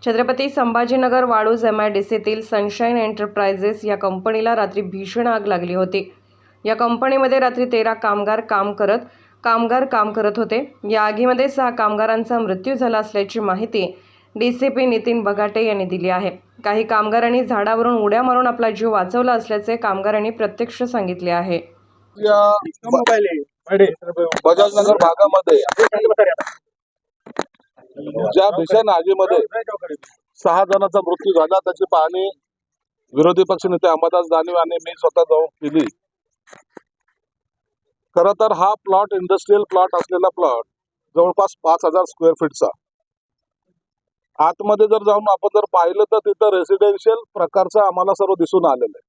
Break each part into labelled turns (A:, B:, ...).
A: Chhatrapati Sambhajinagar Waluj MIDCतील sunshine enterprises या कंपनीला रात्री भीषण आग लागली होती। या कंपनीमध्ये रात्री 13 कामगार काम करत होते। या आगीमध्ये 6 कामगारांचा मृत्यू झाला असल्याची माहिती DCP नितीन बगाटे यांनी दिली आहे। काही कामगारांनी झाडावरून उड्या मारून आपला जीव वाचवला असल्याचे कामगारांनी प्रत्यक्ष सांगितले आहे।
B: बजाजनगर भागामध्ये ज्या भीषण आगीमध्ये 6 जणांचा मृत्यू झाला त्याची पाहणी विरोधी पक्ष नेते अंबादास दानवे आणि मी स्वतः जाऊन केली। खरं तर हा प्लॉट इंडस्ट्रियल प्लॉट असलेला प्लॉट जवळपास 5000 स्क्वेअर फीटचा। आतमध्ये जर जाऊन आपण जर पाहिलं तर तिथं रेसिडेन्शियल प्रकारचं आम्हाला सर्व दिसून आलेलं आहे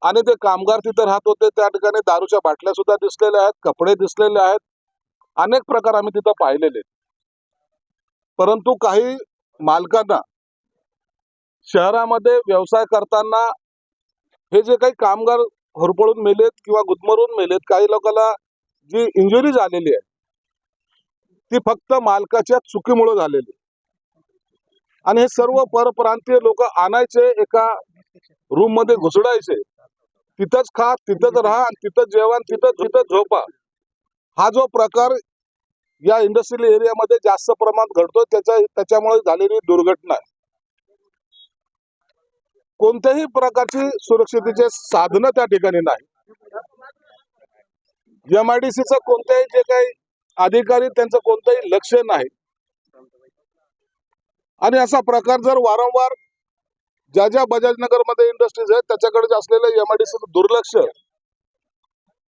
B: आणि ते कामगार तिथे राहत होते। त्या ठिकाणी दारूच्या बाटल्या सुद्धा दिसलेल्या आहेत, कपडे दिसलेले आहेत, अनेक प्रकार आम्ही तिथं पाहिलेले। परंतु काही मालकांना शहरामध्ये व्यवसाय करताना हे जे काही कामगार होरपळून मेलेत किंवा गुदमरून मेलेत, काही लोकांना जी इंजुरी झालेली आहे ती फक्त मालकाच्या चुकीमुळे झालेली आणि हे सर्व परप्रांतीय लोक आणायचे, एका रूम मध्ये घुसडायचे, तिथंच खा, तिथंच राहा आणि तिथंच जेवण, तिथं झोपा। हा जो प्रकार या इंडस्ट्रियल एरियामध्ये जास्त प्रमाणात घडतोय त्याच्यामुळे झालेली दुर्घटना आहे। कोणत्याही प्रकारची सुरक्षिततेचे साधनं त्या ठिकाणी नाही। MIDCचं कोणत्याही जे काही अधिकारी त्यांचं कोणतंही लक्ष नाही आणि असा प्रकार जर वारंवार ज्या बजाजनगर मध्ये इंडस्ट्रीज आहेत त्याच्याकडे असलेलं MIDCचं दुर्लक्ष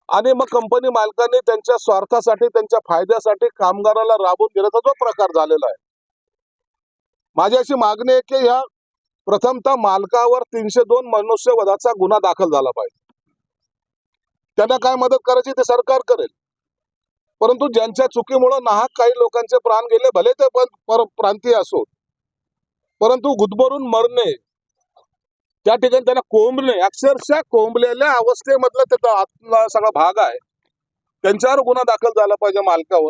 B: आणि मग कंपनी मालकांनी त्यांच्या स्वार्थासाठी, त्यांच्या फायद्यासाठी कामगाराला राबवून घेण्याचा जो प्रकार झालेला आहे, माझी अशी मागणी आहे की ह्या प्रथमतः मालकावर 302 मनुष्यवधाचा गुन्हा दाखल झाला पाहिजे। त्यांना काय मदत करायची ते सरकार करेल, परंतु ज्यांच्या चुकीमुळे नाहक काही लोकांचे प्राण गेले, भले ते परप्रांतीय असो, परंतु गुदमरून मरणे, त्या ठिकाणी त्यांना कोंबणे, अक्षरशः कोंबलेल्या अवस्थेमधला त्याचा आतला सगळा भाग आहे, त्यांच्यावर गुन्हा दाखल झाला पाहिजे मालकावर।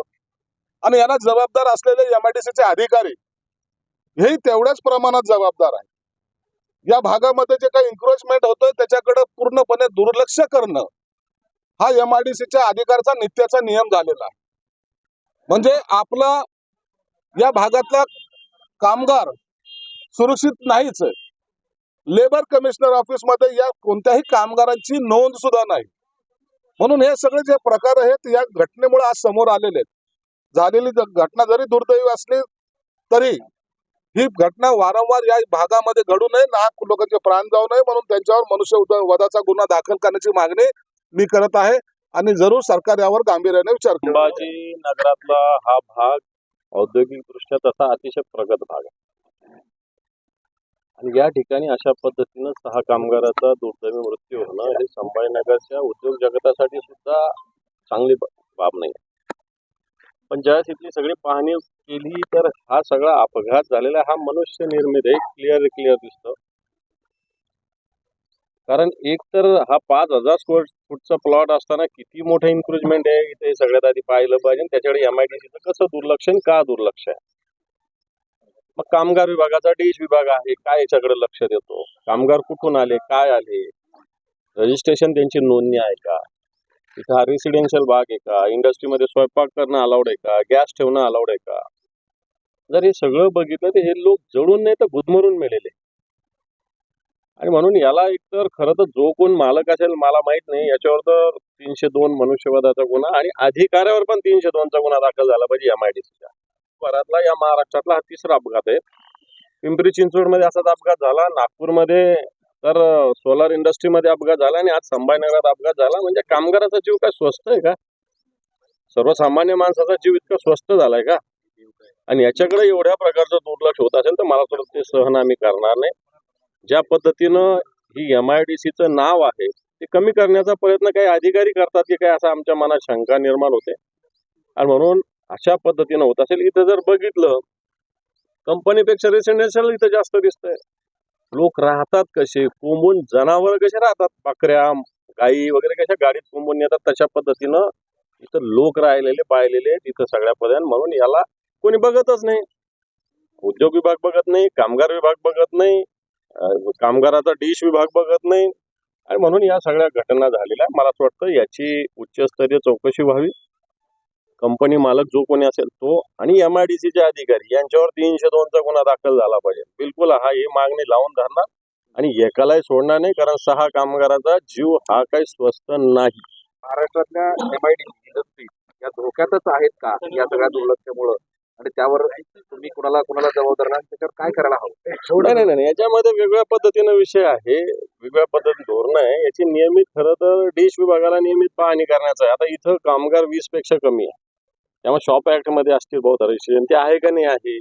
B: आणि याला जबाबदार असलेले MIDCचे अधिकारी हेही तेवढ्याच प्रमाणात जबाबदार आहे। या भागामध्ये जे काही एन्क्रोचमेंट होतोय त्याच्याकडे पूर्णपणे दुर्लक्ष करणं हा MIDCच्या अधिकाराचा नित्याचा नियम झालेला आहे। म्हणजे आपला या भागातला कामगार सुरक्षित नाहीच आहे। लेबर कमिशनर ऑफिस मध्ये या कोणत्याही कामगारांची नोंद सुद्धा नाही। म्हणून हे सगळे जे प्रकार आहेत या घटनेमुळे आज समोर आलेले आहेत। झालेली घटना जरी दुर्दैवी असली तरी ही घटना वारंवार या भागामध्ये घडू नये, नाहक लोकांचे प्राण जाऊ नये, म्हणून त्यांच्यावर मनुष्यवधाचा गुन्हा दाखल करण्याची मागणी मी करत आहे आणि जरूर सरकार यावर गांभीर्याने विचार करेल।
C: संभाजी नगरातला हा भाग औद्योगिक दृष्ट्या तसा अतिशय प्रगत भाग आहे आणि या ठिकाणी अशा पद्धतीनं 6 कामगाराचा दुर्दैवी मृत्यू होणं हे संभाजीनगरच्या उद्योग जगतासाठी सुद्धा चांगली बाब नाही। पण ज्यावेळेस इथली सगळी पाहणी केली तर हा सगळा अपघात झालेला हा मनुष्य निर्मित आहे, क्लिअर दिसतं। कारण एक तर हा 5000 स्क्वेअर फूटचा प्लॉट असताना किती मोठं इन्क्रोचमेंट आहे इथे सगळ्यात आधी पाहिलं पाहिजे। त्याच्याकडे MIDCचं कसं दुर्लक्ष आणि का दुर्लक्ष आहे? मग कामगार विभागाचा DISH विभाग आहे, काय याच्याकडे लक्ष देतो? कामगार कुठून आले, काय आले, रजिस्ट्रेशन त्यांची नोंदणी आहे का, इथं हा रेसिडेन्शियल भाग आहे का, इंडस्ट्रीमध्ये स्वयंपाक करणं अलाउड आहे का, गॅस ठेवणं अलाउड आहे का? जर हे सगळं बघितलं तर हे लोक जळून नाही तर गुदमरून मेलेले। आणि म्हणून याला एकतर खरं तर जो कोण मालक असेल मला माहित नाही, याच्यावर तर 302 मनुष्यवधाचा गुन्हा आणि अधिकाऱ्यावर पण 302चा गुन्हा दाखल झाला पाहिजे MIDCच्या। भारतातला या महाराष्ट्रातला हा 3रा अपघात आहे। पिंपरी चिंचवड मध्ये असाच अपघात झाला, नागपूरमध्ये तर सोलार इंडस्ट्रीमध्ये अपघात झाला आणि आज संभाजीनगरात अपघात झाला। म्हणजे कामगाराचा जीव काय स्वस्त आहे का? सर्वसामान्य माणसाचा जीव इतका स्वस्त झालाय का? आणि याच्याकडे एवढ्या प्रकारचं दुर्लक्ष होत असेल तर मला थोडं ते सहन आम्ही करणार नाही। ज्या पद्धतीनं ही MIDCचं नाव आहे ते कमी करण्याचा प्रयत्न काही अधिकारी करतात की काय असं आमच्या मनात शंका निर्माण होते। आणि म्हणून अशा पद्धतीनं होत असेल। इथं जर बघितलं कंपनीपेक्षा रेसिडेन्शियल इथं जास्त दिसतंय। लोक राहतात कसे, कोंबून जनावर कसे राहतात, बकऱ्या गाई वगैरे कशा गाडीत कोंबून येतात तशा पद्धतीनं इथं लोक राहिलेले पाहिलेले तिथं सगळ्या पद्धतीने। म्हणून याला कोणी बघतच नाही। उद्योग विभाग बघत नाही, कामगार विभाग बघत नाही, कामगाराचा डिश विभाग बघत नाही, आणि म्हणून या सगळ्या घटना झालेल्या. मला असं वाटतं याची उच्चस्तरीय चौकशी व्हावी. कंपनी मालक जो कोणी असेल तो आणि MIDCचे अधिकारी यांच्यावर 302चा गुन्हा दाखल झाला पाहिजे. बिलकुल ही मागणी लावून धरणार आणि एकालाही सोडणार नाही, कारण 6 कामगाराचा जीव हा काही स्वस्त नाही.
D: महाराष्ट्रातल्या MIDC इंडस्ट्री या धोक्यातच आहेत का या सगळ्या दुर्लक्षामुळे, आणि त्यावर तुम्ही कोणाला जबाबदार नाही, त्याच्यावर काय करायला हवं?
C: नाही, याच्यामध्ये वेगळ्या पद्धतीनं विषय आहे, वेगळ्या पद्धतीने धोरण आहे. याची नियमित खरं तर डिश विभागाला नियमित पाहणी करण्याचं आहे. आता इथं कामगार 20 पेक्षा कमी आहे, त्यामुळे शॉप ऍक्ट मध्ये असतील बहुत रेशन ते आहे का नाही आहे.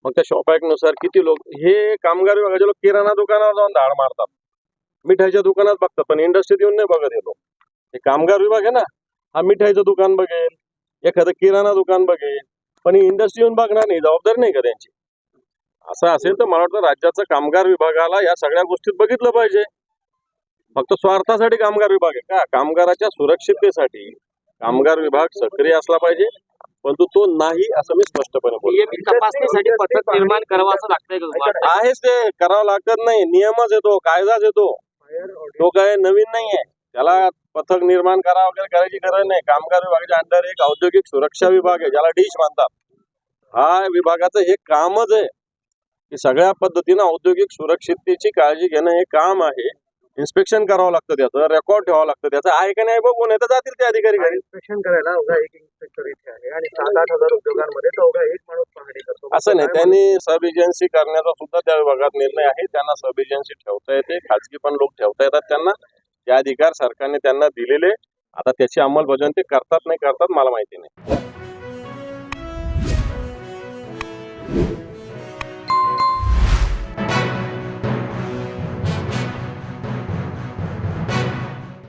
C: मग त्या शॉप ऍक्ट नुसार किती लोक हे कामगार विभागाचे लोक किराणा दुकानावर जाऊन धाड मारतात, मिठाईच्या दुकानात बघतात, पण इंडस्ट्रीत येऊन नाही बघत. हे लोक हे कामगार विभाग आहे ना, हा मिठाईचं दुकान बघेल, एखादं किराणा दुकान बघेल, पण इंडस्ट्री येऊन बघणार नाही. जबाबदारी नाही का त्यांची? असं असेल तर मला वाटतं राज्याचा कामगार विभागाला या सगळ्या गोष्टीत बघितलं पाहिजे. फक्त स्वार्थासाठी कामगार विभाग आहे का? कामगाराच्या सुरक्षिततेसाठी कामगार विभाग सक्रिय असला पाहिजे, परंतु तो नाही असं मी स्पष्टपणे बोलतो.
D: तपासणीसाठी पथक निर्माण करावं असं लागतंय का तुम्हाला?
C: आहेच ते, करावं लागत नाही. नियमच येतो, कायदाच येतो, तो काय नवीन नाहीये. त्याला पथक निर्माण करावं वगैरे करायची गरज नाही. कामगार विभागाच्या अंडर एक औद्योगिक सुरक्षा विभाग आहे, ज्याला डिश म्हणतात. हा विभागाचं हे कामच आहे की सगळ्या पद्धतीनं औद्योगिक सुरक्षिततेची काळजी घेणं हे काम आहे. इन्स्पेक्शन करावं लागतं, त्याचं रेकॉर्ड ठेवावं लागतं, त्याचं आहे का नाही बघून येतं जातील ते अधिकारी घरी.
D: इन्स्पेक्शन करायला अवघा एक इन्स्पेक्टर इथे आहे आणि 7-8 हजार उद्योगांमध्ये अवघा एक माणूस पाहणी करतो.
C: असं नाही, त्यांनी सब एजन्सी करण्याचा सुद्धा त्या विभागात निर्णय आहे. त्यांना सब एजन्सी ठेवता येते, खाजगी पण लोक ठेवता येतात त्यांना. ते अधिकार सरकारने त्यांना दिलेले. आता त्याची अंमलबजावणी ते करतात नाही करतात मला माहिती नाही.